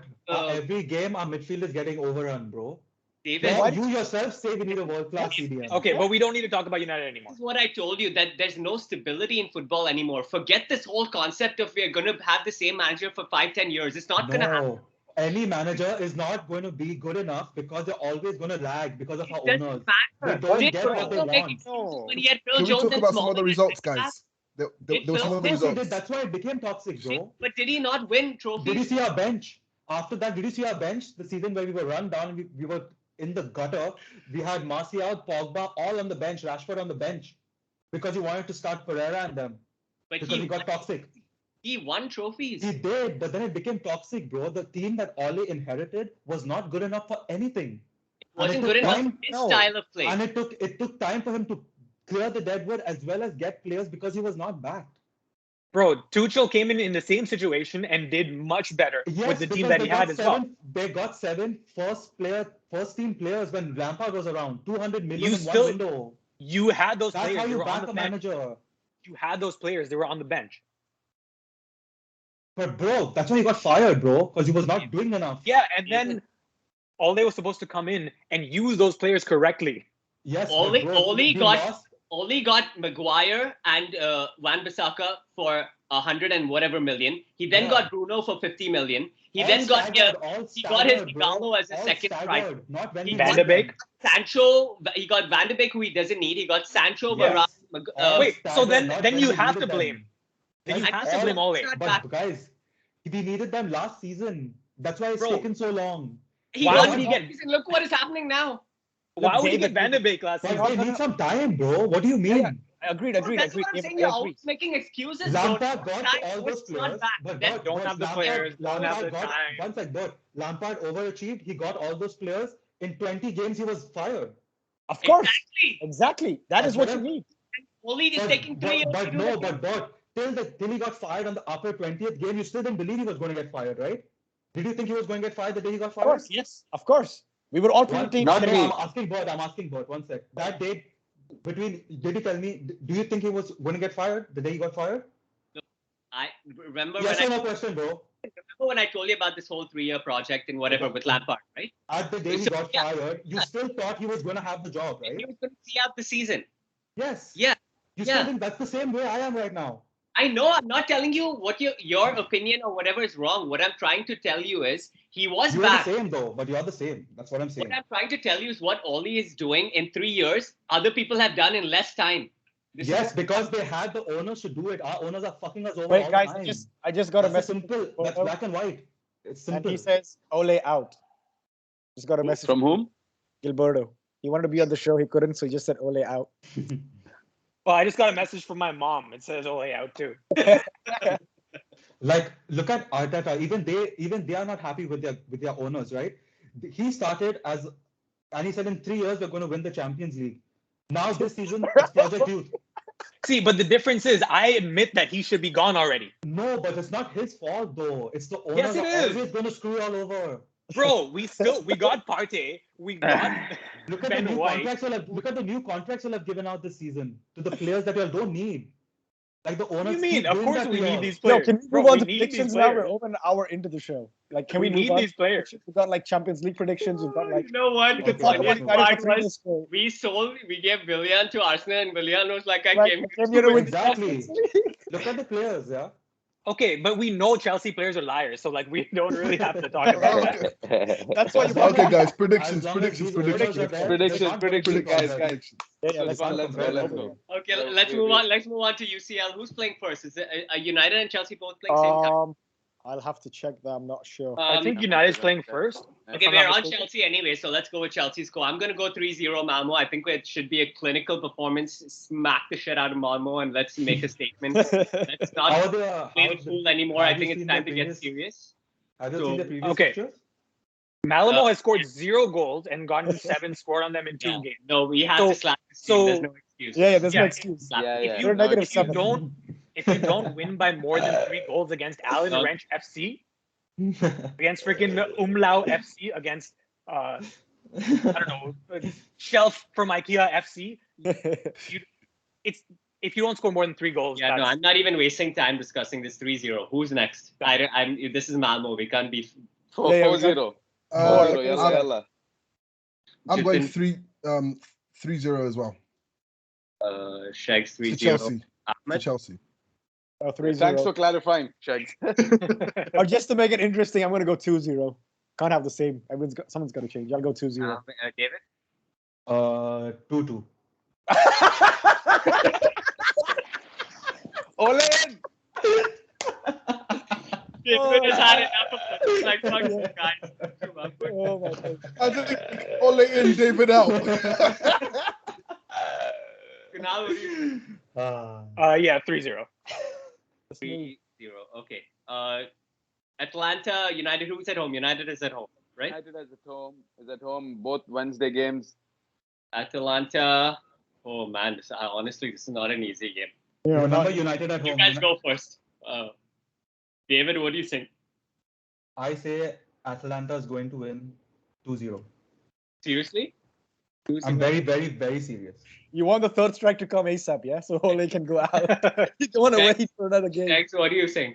Speaker 2: every game our midfield is getting overrun, bro.
Speaker 3: David,
Speaker 5: Why-
Speaker 2: You yourself say we need a world-class CDM.
Speaker 4: Okay, but we don't need to talk about United anymore.
Speaker 3: this is what I told you, that there's no stability in football anymore. Forget this whole concept of we're going to have the same manager for 5-10 years. It's not going to happen.
Speaker 2: No, any manager is not going to be good enough because they're always going to lag because of our
Speaker 3: It doesn't
Speaker 2: owners.
Speaker 3: matter.
Speaker 2: They don't
Speaker 3: Did
Speaker 2: get what they
Speaker 3: Mourinho make
Speaker 2: want.
Speaker 3: excuses when he had Phil
Speaker 1: Can we
Speaker 3: Jones
Speaker 1: talk
Speaker 3: and
Speaker 1: about some
Speaker 3: Smalling
Speaker 1: other
Speaker 3: at
Speaker 1: results,
Speaker 3: centre-back?
Speaker 1: guys? There
Speaker 3: Did
Speaker 1: was
Speaker 3: Phil-
Speaker 1: some
Speaker 2: Of
Speaker 1: other
Speaker 2: course he
Speaker 1: results.
Speaker 2: did. That's why it became toxic, bro.
Speaker 3: But did he not win
Speaker 2: Did you
Speaker 3: trophies?
Speaker 2: see our bench? After that, did you see our bench? The season where we were run down, we were in the gutter. We had Martial, Pogba, all on the bench, Rashford on the bench, because he wanted to start Pereira and them
Speaker 3: But
Speaker 2: because he got toxic.
Speaker 3: he won trophies.
Speaker 2: He did, but then it became toxic, bro. The team that Ole inherited was not good enough for anything.
Speaker 3: It wasn't
Speaker 2: and it
Speaker 3: good
Speaker 2: took
Speaker 3: enough
Speaker 2: time-
Speaker 3: for his
Speaker 5: no.
Speaker 3: style of play.
Speaker 2: And it took time for him to clear the deadwood as well as get players because he was not backed.
Speaker 4: Bro, Tuchel came in the same situation and did much better
Speaker 2: Yes,
Speaker 4: with the team
Speaker 2: because
Speaker 4: that
Speaker 2: they
Speaker 4: he had
Speaker 2: got
Speaker 4: as well.
Speaker 2: They got seven first team players when Lampard was around. 200 million
Speaker 4: You
Speaker 2: in
Speaker 4: still-
Speaker 2: one window.
Speaker 4: You had those
Speaker 2: That's
Speaker 4: players.
Speaker 2: how
Speaker 4: They
Speaker 2: you
Speaker 4: were on
Speaker 2: back
Speaker 4: the
Speaker 2: a
Speaker 4: bench.
Speaker 2: manager.
Speaker 4: You had those players. They were on the bench.
Speaker 2: But bro, that's why he got fired, bro, because he was not doing enough.
Speaker 4: Yeah, and then Ole was supposed to come in and use those players correctly.
Speaker 2: Yes, but
Speaker 3: Ole-
Speaker 2: bro,
Speaker 3: Ole
Speaker 2: we
Speaker 3: got-
Speaker 2: lost.
Speaker 3: Ole got Maguire and Wan-Bissaka for 100 and whatever million. He then
Speaker 2: Yeah.
Speaker 3: got Bruno for 50 million. He
Speaker 2: All
Speaker 3: then got
Speaker 2: staggered, all
Speaker 3: he got his
Speaker 2: staggered, bro.
Speaker 3: Igalo as a
Speaker 2: All
Speaker 3: second
Speaker 2: staggered,
Speaker 3: striker.
Speaker 2: Not when
Speaker 3: He
Speaker 2: we
Speaker 3: got
Speaker 2: won
Speaker 4: Van de Beek.
Speaker 2: them.
Speaker 3: Sancho. He got Van de Beek, who he doesn't need. He got Sancho,
Speaker 2: Yes.
Speaker 3: Varane.
Speaker 2: All
Speaker 4: Wait, so
Speaker 2: staggered,
Speaker 4: then-
Speaker 2: not
Speaker 4: then
Speaker 2: when
Speaker 4: you
Speaker 2: we
Speaker 4: have
Speaker 2: needed
Speaker 4: to blame.
Speaker 2: them.
Speaker 4: Then you
Speaker 2: Guys,
Speaker 4: have to
Speaker 2: all-
Speaker 4: blame Ole.
Speaker 2: But guys, we needed them last season. That's why it's
Speaker 4: Bro.
Speaker 2: taken so long.
Speaker 3: He
Speaker 4: Why
Speaker 3: won
Speaker 4: would he
Speaker 3: the
Speaker 4: get-
Speaker 3: season. Look what is happening now.
Speaker 4: Why would he
Speaker 5: David-
Speaker 4: get Van de Beek last
Speaker 2: But
Speaker 4: season?
Speaker 2: they need some time, bro. What do you mean?
Speaker 5: Yeah, Agreed.
Speaker 3: That's what I'm saying.
Speaker 5: David,
Speaker 3: You're
Speaker 5: I agree.
Speaker 3: always making excuses. bro.
Speaker 2: Lampard got
Speaker 3: Time
Speaker 2: all
Speaker 3: was
Speaker 2: those
Speaker 3: not
Speaker 2: players,
Speaker 3: back.
Speaker 2: but
Speaker 3: Then
Speaker 2: Bert,
Speaker 4: don't have the players, don't have the
Speaker 2: got,
Speaker 4: time.
Speaker 2: One sec, Bert. Lampard overachieved. He got all those players. In 20 games, he was fired.
Speaker 5: Of course.
Speaker 3: Exactly.
Speaker 5: Exactly. That is
Speaker 2: That's
Speaker 5: what
Speaker 2: what
Speaker 5: you
Speaker 2: I'm-
Speaker 5: need.
Speaker 3: Ole is taking 3 years to
Speaker 2: But
Speaker 3: do
Speaker 2: no,
Speaker 3: the
Speaker 2: but Bert, till he got fired on the upper 20th game, you still didn't believe he was going to get fired, right? Did you think he was going to get fired the day he got
Speaker 5: Of
Speaker 2: fired?
Speaker 5: course. Yes. Of course. We were all predicting.
Speaker 6: Not me.
Speaker 2: I'm asking Bert, one sec. That date did he tell me, do you think he was going to get fired the day he got fired?
Speaker 3: I remember
Speaker 2: Yes or
Speaker 3: when I
Speaker 2: no question, bro.
Speaker 3: remember when I told you about this whole 3-year project and whatever with Lampard, right?
Speaker 2: At the day he got fired, you still thought he was going to have the job, right?
Speaker 3: He was going to see out the season.
Speaker 2: Yes.
Speaker 3: Yeah.
Speaker 2: You
Speaker 3: Yeah.
Speaker 2: still think that's the same way I am right now.
Speaker 3: I know I'm not telling you what your opinion or whatever is wrong. What I'm trying to tell you is he was
Speaker 2: You're
Speaker 3: back.
Speaker 2: the same though, but you're the same. That's what I'm saying.
Speaker 3: What I'm trying to tell you is what Ole is doing in 3 years, other people have done in less time. This
Speaker 2: Yes,
Speaker 3: is
Speaker 2: because they had the owners to do it. Our owners are fucking us over
Speaker 5: Wait,
Speaker 2: all
Speaker 5: guys,
Speaker 2: the time.
Speaker 5: I just got a
Speaker 2: That's
Speaker 5: message.
Speaker 2: simple. That's black and white. It's
Speaker 5: And
Speaker 2: simple.
Speaker 5: he says, Ole out. Just got a message
Speaker 6: From whom?
Speaker 5: Gilberto. He wanted to be on the show. He couldn't, so he just said Ole out.
Speaker 4: Well, I just got a message from my mom. It says Ole out too.
Speaker 2: Like, look at Arteta. Even they are not happy with their owners, right? He started and he said in 3 years we're going to win the Champions League. Now this season it's Project Youth.
Speaker 4: See, but the difference is, I admit that he should be gone already.
Speaker 2: No, but it's not his fault though. It's the owners
Speaker 4: Yes, it
Speaker 2: are
Speaker 4: is.
Speaker 2: always going to screw you all over.
Speaker 4: Bro, we got Partey, we got
Speaker 2: Look at
Speaker 4: Ben
Speaker 2: the new
Speaker 4: White.
Speaker 2: contracts look at the new contracts you'll have given out this season to the players that you all don't need. Like the
Speaker 4: What
Speaker 2: owners
Speaker 4: do you mean?
Speaker 2: keep
Speaker 4: Of
Speaker 2: doing
Speaker 4: course
Speaker 2: that
Speaker 4: we
Speaker 2: to
Speaker 4: need
Speaker 2: y'all.
Speaker 4: these
Speaker 5: Yo,
Speaker 4: players.
Speaker 5: can we
Speaker 4: Bro,
Speaker 5: move on
Speaker 4: we
Speaker 5: to
Speaker 4: need these
Speaker 5: predictions now? We're
Speaker 4: players.
Speaker 5: over an hour into the show. Like, can
Speaker 4: We
Speaker 5: we move
Speaker 4: need
Speaker 5: on?
Speaker 4: these players.
Speaker 5: We've got like Champions League predictions. We've got like.
Speaker 3: You know what?
Speaker 5: We
Speaker 3: The
Speaker 5: can talk
Speaker 2: Okay,
Speaker 5: about
Speaker 3: funniest
Speaker 2: let's
Speaker 5: United
Speaker 3: part
Speaker 5: for 3
Speaker 3: was
Speaker 5: minutes.
Speaker 3: we gave Willian to Arsenal, and Willian was like, I
Speaker 5: Right,
Speaker 3: came
Speaker 5: I
Speaker 3: here
Speaker 5: came here
Speaker 3: to
Speaker 5: to
Speaker 3: win.
Speaker 5: win the
Speaker 2: Exactly.
Speaker 5: Champions League.
Speaker 2: Look at the players, yeah.
Speaker 4: Okay, but we know Chelsea players are liars, so like we don't really have to talk about that.
Speaker 1: Okay,
Speaker 5: That's why you
Speaker 2: As long
Speaker 5: bought
Speaker 1: okay,
Speaker 2: as-
Speaker 1: guys.
Speaker 2: as
Speaker 1: Predictions,
Speaker 2: long as
Speaker 1: predictions,
Speaker 2: these owners
Speaker 1: predictions.
Speaker 2: are there,
Speaker 6: Predictions,
Speaker 2: they can't
Speaker 6: predictions,
Speaker 2: compete
Speaker 6: guys,
Speaker 2: on
Speaker 6: guys.
Speaker 2: that.
Speaker 5: Yeah,
Speaker 6: So
Speaker 5: let's
Speaker 6: far,
Speaker 5: go.
Speaker 6: let's go.
Speaker 3: Okay,
Speaker 6: So,
Speaker 3: let's move on. Let's move on to UCL. Who's playing first? Is it United and Chelsea both playing same time?
Speaker 5: I'll have to check that. I'm not sure.
Speaker 4: I think United's playing first. if
Speaker 3: Okay,
Speaker 4: I'm
Speaker 3: we're
Speaker 4: not
Speaker 3: on
Speaker 4: mistaken.
Speaker 3: Chelsea anyway, so let's go with Chelsea's score. I'm going to go 3-0 Malmo. I think it should be a clinical performance. Smack the shit out of Malmo and let's make a statement. Let's not
Speaker 2: How the
Speaker 3: play the fool anymore.
Speaker 2: have
Speaker 3: I
Speaker 2: you
Speaker 3: think it's
Speaker 2: seen
Speaker 3: time
Speaker 2: the
Speaker 3: to get
Speaker 2: previous-
Speaker 3: serious.
Speaker 2: Have you
Speaker 3: So-
Speaker 2: seen the previous
Speaker 4: Okay.
Speaker 2: pictures?
Speaker 4: Malmo has scored 0 goals and gotten 7 scored on them in 2
Speaker 3: Yeah.
Speaker 4: games.
Speaker 3: No, we have
Speaker 4: So-
Speaker 3: to slap this team. There's
Speaker 4: so-
Speaker 3: no excuse.
Speaker 5: Yeah, there's no
Speaker 4: Yeah.
Speaker 5: excuse.
Speaker 3: Slap
Speaker 6: Yeah,
Speaker 3: it.
Speaker 6: yeah.
Speaker 5: We're negative
Speaker 4: If you
Speaker 5: 7.
Speaker 4: don't win by more than 3 goals against Allen
Speaker 3: No.
Speaker 4: Wrench FC, against freaking Umlau FC, against I don't know, Shelf from IKEA FC, it's if you don't score more than 3 goals,
Speaker 3: Yeah, no,
Speaker 4: that's-
Speaker 3: I'm not even wasting time discussing this 3-0. Who's next? This is Malmo. We can't be.
Speaker 6: 4-0.
Speaker 1: Uh,
Speaker 6: 4-0. Yalla,
Speaker 1: I'm-
Speaker 6: yalla.
Speaker 1: I'm going
Speaker 3: Jithin,
Speaker 1: 3-0 as well.
Speaker 3: SHEGZ
Speaker 1: To
Speaker 3: 3-0.
Speaker 1: Chelsea. To
Speaker 3: Ahmed.
Speaker 1: Chelsea.
Speaker 5: 3-0.
Speaker 6: Thanks for clarifying, SHEGZ.
Speaker 5: Or just to make it interesting, I'm going to go 2-0. Can't have the same. Someone's got to change. I'll go 2-0.
Speaker 3: David.
Speaker 2: 2-2.
Speaker 6: Olen!
Speaker 3: David has had enough of this. Like, fuck this guy.
Speaker 5: Oh my God.
Speaker 1: I think Ole in, David out.
Speaker 3: Kunaal, what do you
Speaker 4: yeah, 3-0.
Speaker 3: 3-0. Okay. Atlanta, United. Who's at home? United is at home, right?
Speaker 6: United is at home. Both Wednesday games.
Speaker 3: Atalanta. Oh man, honestly, this is not an easy game.
Speaker 5: Yeah,
Speaker 2: Remember United at
Speaker 3: You
Speaker 2: home.
Speaker 3: guys go first. David, what do you think?
Speaker 2: I say Atalanta is going to win 2-0.
Speaker 3: Seriously?
Speaker 2: I'm very, very, very serious.
Speaker 5: You want the third strike to come ASAP, yeah? So Ole can go out. You don't want to
Speaker 3: Okay.
Speaker 5: wait for another game.
Speaker 3: Thanks. What are you saying?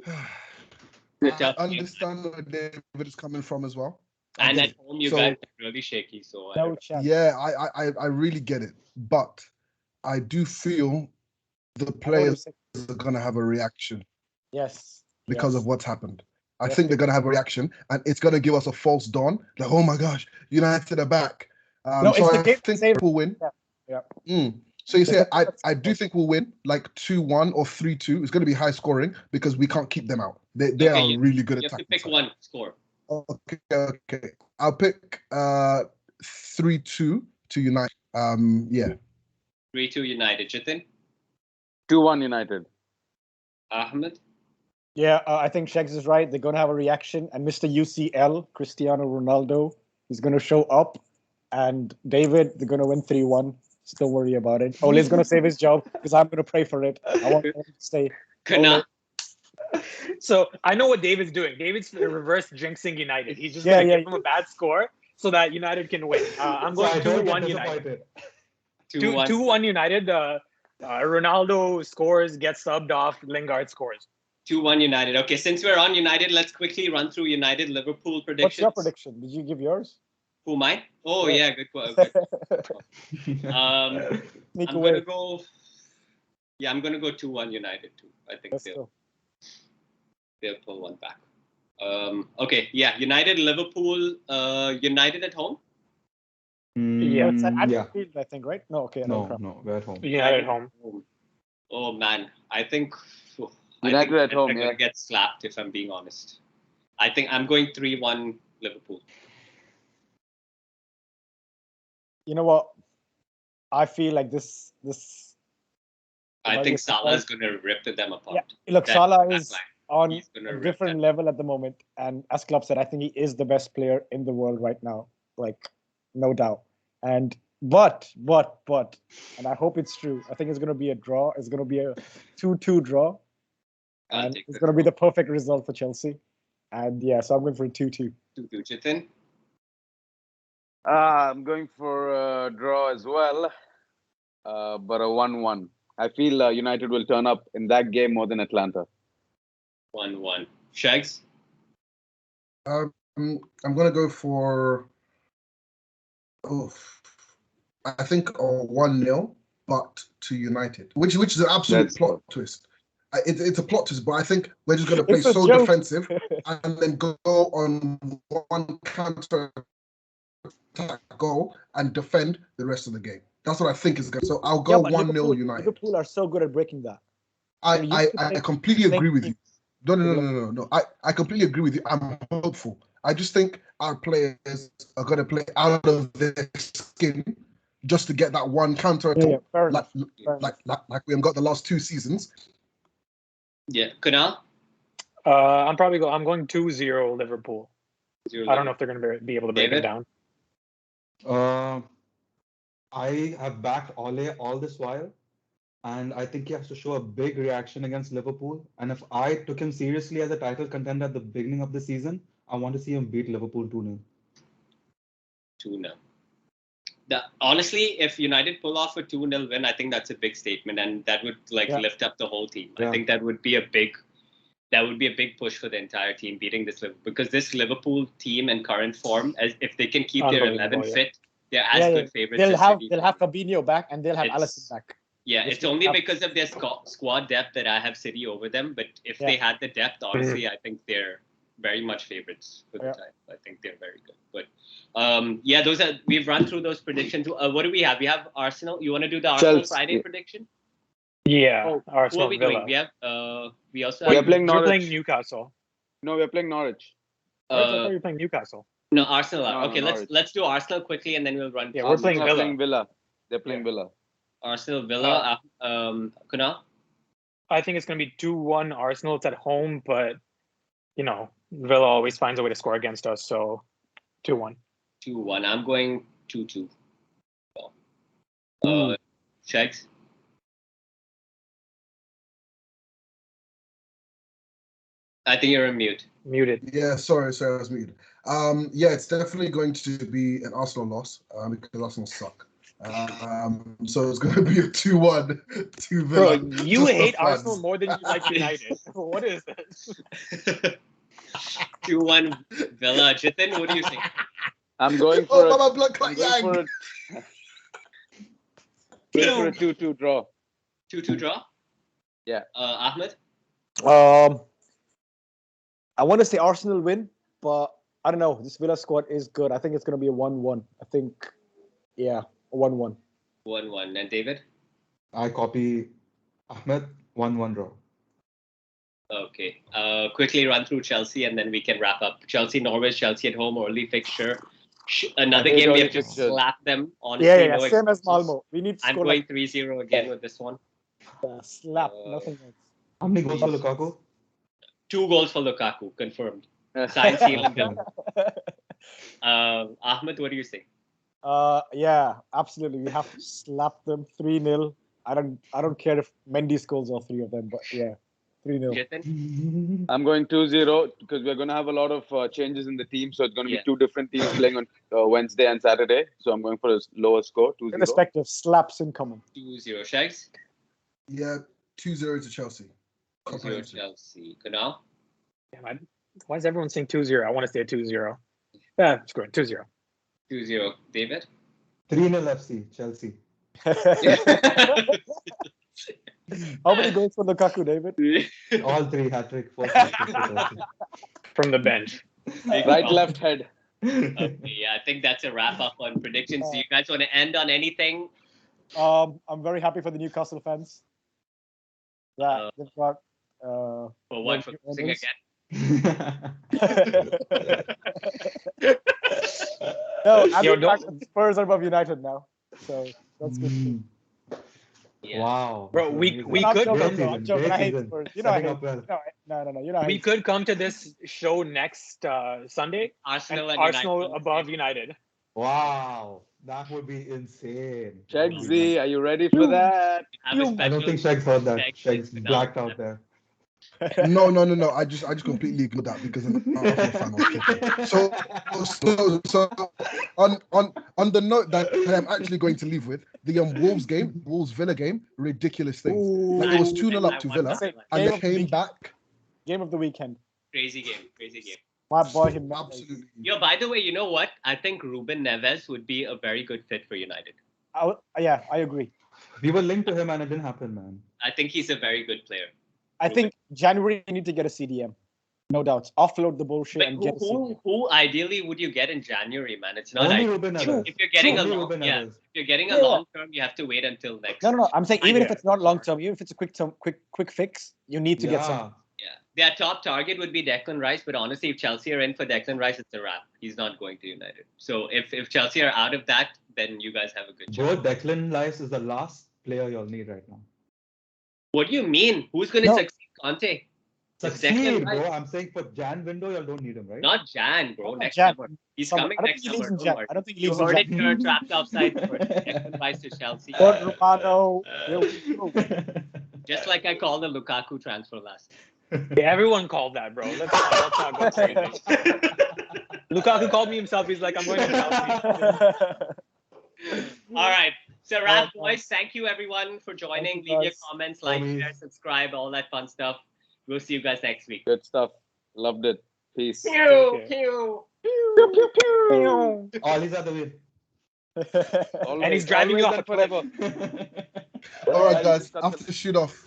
Speaker 1: I understand where David is coming from as well. I
Speaker 3: And
Speaker 1: get
Speaker 3: at
Speaker 1: it.
Speaker 3: home, you
Speaker 1: So-
Speaker 3: guys are really shaky. So
Speaker 5: No chance.
Speaker 1: Yeah, I really get it. But I do feel the players are going to have a reaction
Speaker 5: Yes.
Speaker 1: because
Speaker 5: yes.
Speaker 1: of what's happened. I
Speaker 5: Yes,
Speaker 1: think they're going to have a reaction and it's going to give us a false dawn. Like, oh my gosh, United are back.
Speaker 5: No,
Speaker 1: So
Speaker 5: it's the
Speaker 1: I
Speaker 5: game to
Speaker 1: think
Speaker 5: save it.
Speaker 1: we'll win.
Speaker 5: Yeah.
Speaker 1: So you
Speaker 5: The
Speaker 1: say
Speaker 5: game
Speaker 1: I
Speaker 5: to
Speaker 1: do think we'll win like 2-1 or 3-2. It's going to be high scoring because we can't keep them out. They
Speaker 3: Okay,
Speaker 1: are really good
Speaker 3: you
Speaker 1: at
Speaker 3: have to
Speaker 1: attacking.
Speaker 3: pick one score.
Speaker 1: Okay. I'll pick 3-2 to United. Yeah.
Speaker 3: 3-2 United. Jithin?
Speaker 6: 2-1 United.
Speaker 3: Ahmed?
Speaker 5: Yeah, I think SHEGZ is right. They're going to have a reaction. And Mr. UCL, Cristiano Ronaldo, is going to show up. And David, they're going to win 3-1. So don't worry about it. Ole's going to save his job because I'm going to pray for it. I want him to stay.
Speaker 3: Kunaal?
Speaker 4: So I know what David's doing. David's reverse jinxing United. He's just
Speaker 5: Yeah,
Speaker 4: going to
Speaker 5: yeah.
Speaker 4: give them a bad score so that United can win. I'm
Speaker 2: So
Speaker 4: going
Speaker 2: I don't get
Speaker 4: 2-1 United.
Speaker 2: disappointed.
Speaker 4: 2-1 United. Ronaldo scores, gets subbed off. Lingard scores.
Speaker 3: 2-1 United. Okay, since we're on United, let's quickly run through United Liverpool predictions.
Speaker 5: What's your prediction? Did you give yours?
Speaker 3: Who, mine? Oh,
Speaker 5: Yeah.
Speaker 3: yeah, good question.
Speaker 5: Sneak
Speaker 3: I'm
Speaker 5: away.
Speaker 3: gonna go. Yeah, I'm gonna go 2-1 United too. I think
Speaker 5: Let's go.
Speaker 3: they'll pull one back. Okay, yeah, United Liverpool. United at home.
Speaker 4: Yeah.
Speaker 5: It's at
Speaker 2: yeah.
Speaker 5: Anfield, I think, right? No, okay.
Speaker 2: No, we're at home.
Speaker 4: United home.
Speaker 3: Oh man, I think
Speaker 6: United at home,
Speaker 3: They're
Speaker 6: yeah.
Speaker 3: gonna get slapped if I'm being honest. I think I'm going 3-1 Liverpool.
Speaker 5: You know what? I feel like this
Speaker 3: I think Salah's going to rip them apart.
Speaker 5: Yeah, look,
Speaker 3: That
Speaker 5: Salah
Speaker 3: back
Speaker 5: is
Speaker 3: line.
Speaker 5: on
Speaker 3: He's gonna
Speaker 5: a
Speaker 3: rip
Speaker 5: different
Speaker 3: that.
Speaker 5: level at the moment, and as Klopp said, I think he is the best player in the world right now, like no doubt. And but, and I hope it's true. I think it's going to be a draw. It's going to be a 2-2 draw,
Speaker 3: I'll
Speaker 5: and
Speaker 3: take
Speaker 5: it's
Speaker 3: the
Speaker 5: going to be
Speaker 3: draw.
Speaker 5: the perfect result for Chelsea. And yeah, so I'm going for a 2-2.
Speaker 3: 2-2. Jithin?
Speaker 6: I'm going for a draw as well, but a 1-1. I feel United will turn up in that game more than Atlanta.
Speaker 3: 1-1. SHEGZ?
Speaker 1: I'm gonna go for. Oh, I think a 1-0, but to United, which is an absolute
Speaker 6: That's
Speaker 1: plot twist. It's a plot twist, but I think we're just gonna play
Speaker 5: It's a
Speaker 1: so
Speaker 5: joke.
Speaker 1: defensive and then go on one counter attack goal and defend the rest of the game. That's what I think is going. So I'll go 1-0 United.
Speaker 5: Liverpool are so good at breaking that. They're used to
Speaker 1: I
Speaker 5: playing
Speaker 1: completely
Speaker 5: same
Speaker 1: agree with you.
Speaker 5: teams.
Speaker 1: No. I completely agree with you. I'm hopeful. I just think our players are going to play out of their skin just to get that one counter attack,
Speaker 5: Yeah, fair
Speaker 1: like,
Speaker 5: enough.
Speaker 1: like we have got the last 2 seasons.
Speaker 3: Yeah. Kunaal?
Speaker 4: I'm going 2-0 Liverpool. I don't know if they're going to be able to break it
Speaker 3: David?
Speaker 4: down.
Speaker 2: I have backed Ole all this while, and I think he has to show a big reaction against Liverpool. And if I took him seriously as a title contender at the beginning of the season, I want to see him beat Liverpool 2-0.
Speaker 3: 2-0. Honestly, if United pull off a 2-0 win, I think that's a big statement, and that would lift up the whole team.
Speaker 2: Yeah.
Speaker 3: I think that would be a big push for the entire team beating this Liverpool, because this Liverpool team in current form, as if they can keep their 11 fit, they're as good favorites.
Speaker 5: They'll
Speaker 3: as
Speaker 5: have
Speaker 3: City.
Speaker 5: they'll have Fabinho back and they'll have
Speaker 3: It's-
Speaker 5: Alisson back.
Speaker 3: Yeah,
Speaker 5: This
Speaker 3: it's
Speaker 5: will
Speaker 3: only
Speaker 5: have-
Speaker 3: because of their squad depth that I have City over them. But if they had the depth, honestly, I think they're very much favorites for the title. I think they're very good. But we've run through those predictions. What do we have? We have Arsenal. You want to do the Arsenal
Speaker 6: Chelsea.
Speaker 3: Friday prediction?
Speaker 4: Yeah,
Speaker 3: Who
Speaker 4: Arsenal
Speaker 3: are we
Speaker 4: Villa.
Speaker 3: doing? We have we also
Speaker 6: We're
Speaker 3: have
Speaker 6: playing
Speaker 4: You're
Speaker 6: Norwich.
Speaker 4: playing Newcastle.
Speaker 6: No, we're playing Norwich.
Speaker 4: I thought you were playing Newcastle.
Speaker 3: no Arsenal.
Speaker 6: No,
Speaker 3: Okay,
Speaker 6: Norwich.
Speaker 3: let's do Arsenal quickly and then we'll run.
Speaker 4: Yeah, we're playing
Speaker 6: Arsenal are
Speaker 4: Villa.
Speaker 6: playing Villa. They're playing Villa.
Speaker 3: Arsenal Villa. Kunaal?
Speaker 4: I think it's going to be 2-1 Arsenal. It's at home, but Villa always finds a way to score against us. So 2-1.
Speaker 3: 2-1. I'm going 2-2. SHEGZ? I think you're on mute.
Speaker 4: Muted.
Speaker 1: Yeah, sorry, I was muted. Yeah, it's definitely going to be an Arsenal loss because Arsenal suck. So it's going to be a 2-1 to Villa.
Speaker 4: Bro, you
Speaker 1: just for
Speaker 4: hate
Speaker 1: fun.
Speaker 4: Arsenal more than you like United. What is this?
Speaker 3: 2-1 Villa. Jithin, what do you think?
Speaker 6: I'm going for a,
Speaker 1: Mama Blood
Speaker 6: I'm
Speaker 1: Clot
Speaker 6: going for
Speaker 1: Yang.
Speaker 6: a, going for a 2-2 draw.
Speaker 3: 2-2 draw?
Speaker 6: Yeah.
Speaker 3: Ahmed?
Speaker 5: I want to say Arsenal win, but I don't know. This Villa squad is good. I think it's going to be a 1-1. I think, yeah, a 1-1.
Speaker 3: 1-1. And David?
Speaker 2: I copy Ahmed, 1-1 draw.
Speaker 3: Okay. Quickly run through Chelsea and then we can wrap up. Chelsea, Norwich, Chelsea at home, early fixture. Another
Speaker 6: I hate
Speaker 3: game we
Speaker 6: early
Speaker 3: have to
Speaker 6: fixtures.
Speaker 3: slap them. Honestly,
Speaker 5: Yeah,
Speaker 3: no
Speaker 5: same as
Speaker 3: excuses.
Speaker 5: Malmo. We need to
Speaker 3: I'm
Speaker 5: score
Speaker 3: going
Speaker 5: like
Speaker 3: 3-0 again with this one.
Speaker 5: slap, nothing else.
Speaker 2: How many goals for Lukaku?
Speaker 3: 2 goals for Lukaku, confirmed. Signed, sealed, and done. Ahmed, what do you think?
Speaker 5: Yeah, absolutely. We have to slap them 3-0. I don't care if Mendy scores all 3 of them, but yeah, 3-0.
Speaker 3: Jithin?
Speaker 6: I'm going 2-0 because we're going to have a lot of changes in the team. So it's going to be 2 different teams playing on Wednesday and Saturday. So I'm going for a lower score, 2-0.
Speaker 5: Irrespective, slaps incoming.
Speaker 3: 2-0. SHEGZ?
Speaker 1: Yeah, 2-0 to Chelsea.
Speaker 3: 2-0 Chelsea. Kunaal?
Speaker 4: Damn, why is everyone saying 2-0? I want to say 2-0. Yeah, screw it, 2-0.
Speaker 3: 2-0. David?
Speaker 2: 3-0 FC, Chelsea.
Speaker 5: How many goals for Lukaku, David?
Speaker 2: All 3 hat-trick, 4 hat-trick for Chelsea.
Speaker 4: From the bench.
Speaker 6: Right, left head.
Speaker 3: Okay, yeah, I think that's a wrap up on predictions. Do you guys want to end on anything?
Speaker 5: I'm very happy for the Newcastle fans. That they've got
Speaker 3: For what? For losing again?
Speaker 5: No, and
Speaker 4: Yo,
Speaker 5: the fact that Spurs are above United now. So that's good.
Speaker 3: Yeah.
Speaker 2: Wow.
Speaker 4: Bro, we
Speaker 5: I'm
Speaker 4: could
Speaker 5: joking,
Speaker 2: Great
Speaker 5: bro.
Speaker 2: season,
Speaker 5: I'm joking.
Speaker 2: great
Speaker 5: I hate
Speaker 2: season.
Speaker 5: Spurs. You know I
Speaker 2: Setting
Speaker 5: hate.
Speaker 2: up well.
Speaker 5: No. You know I
Speaker 4: we
Speaker 5: hate.
Speaker 4: could come to this show next Sunday
Speaker 3: Arsenal
Speaker 4: and
Speaker 3: and
Speaker 4: Arsenal
Speaker 3: United.
Speaker 4: above United.
Speaker 2: Wow. That would be insane.
Speaker 6: SHEGZ, are you ready for that?
Speaker 3: Have a special
Speaker 2: I don't think Sheg's heard that.
Speaker 3: Sheg
Speaker 2: Sheg's
Speaker 3: Kunaal.
Speaker 2: blacked out there.
Speaker 1: No. I just completely ignored that because an Arsenal fan was talking. So on the note that I'm actually going to leave with the Wolves game, Wolves Villa game, ridiculous things. Like it was 2-0 up to
Speaker 3: I
Speaker 1: Villa,
Speaker 3: want that one.
Speaker 1: and
Speaker 5: Game
Speaker 1: they
Speaker 5: of the
Speaker 1: came
Speaker 5: weekend.
Speaker 1: back.
Speaker 5: Game of the weekend.
Speaker 3: Crazy game.
Speaker 5: My boy him.
Speaker 1: Absolutely.
Speaker 3: Yo, by the way, you know what? I think Ruben Neves would be a very good fit for United.
Speaker 5: Yeah, I agree.
Speaker 2: We were linked to him and it didn't happen, man.
Speaker 3: I think he's a very good player.
Speaker 5: I think January you need to get a CDM. No doubts. Offload the bullshit
Speaker 3: But
Speaker 5: and get a CDM.
Speaker 3: who ideally would you get in January, man? It's not
Speaker 2: Only
Speaker 3: ideal.
Speaker 2: Ruben Neves.
Speaker 3: If you're getting
Speaker 2: Only
Speaker 3: a long,
Speaker 2: Ruben
Speaker 3: yeah,
Speaker 2: Neves.
Speaker 3: if you're getting a
Speaker 5: Yeah.
Speaker 3: long term, you have to wait until next.
Speaker 5: No. I'm saying even if
Speaker 3: Yeah.
Speaker 5: it's not long term, even if it's a quick fix, you need to get some.
Speaker 3: Yeah, their top target would be Declan Rice, but honestly, if Chelsea are in for Declan Rice, it's a wrap. He's not going to United. So if Chelsea are out of that, then you guys have a good
Speaker 2: Bro,
Speaker 3: chance.
Speaker 2: Declan Rice is the last player you'll need right now.
Speaker 3: What do you mean? Who's going to
Speaker 5: No.
Speaker 3: succeed Conte? It's Declan
Speaker 2: Succeed,
Speaker 3: Rice.
Speaker 2: bro. I'm saying for Jan window, you don't need him, right?
Speaker 3: Not Jan, bro.
Speaker 5: Not
Speaker 3: Next
Speaker 5: Jan.
Speaker 3: summer. He's
Speaker 5: Summer.
Speaker 3: coming
Speaker 5: I don't
Speaker 3: next
Speaker 5: think he leaves
Speaker 3: summer.
Speaker 5: in
Speaker 3: Don't
Speaker 5: Jan.
Speaker 3: worry.
Speaker 5: I don't think he
Speaker 3: You
Speaker 5: leaves in
Speaker 3: heard it
Speaker 5: Jan.
Speaker 3: here, trapped offside for Declan Rice to Chelsea.
Speaker 5: But Romano, here we go.
Speaker 3: Just like I called the Lukaku transfer last.
Speaker 4: Yeah, everyone called that, bro. Let's not go crazy. Lukaku called me himself. He's like, I'm going to Chelsea.
Speaker 3: All right. So, wrap,
Speaker 5: Alright,
Speaker 3: boys. Thank you, everyone, for joining.
Speaker 5: Thank you,
Speaker 3: Leave your
Speaker 5: guys.
Speaker 3: comments, like,
Speaker 2: Homies.
Speaker 3: share, subscribe, all that fun stuff. We'll see you guys next week.
Speaker 6: Good stuff. Loved it. Peace.
Speaker 3: Pew,
Speaker 4: Okay.
Speaker 3: pew.
Speaker 2: All these are the way.
Speaker 5: Always,
Speaker 4: And he's driving you
Speaker 6: always
Speaker 4: off
Speaker 6: and
Speaker 4: a cliff.
Speaker 6: forever.
Speaker 1: All right,
Speaker 6: I'll
Speaker 1: guys.
Speaker 6: shut
Speaker 1: After the shoot off.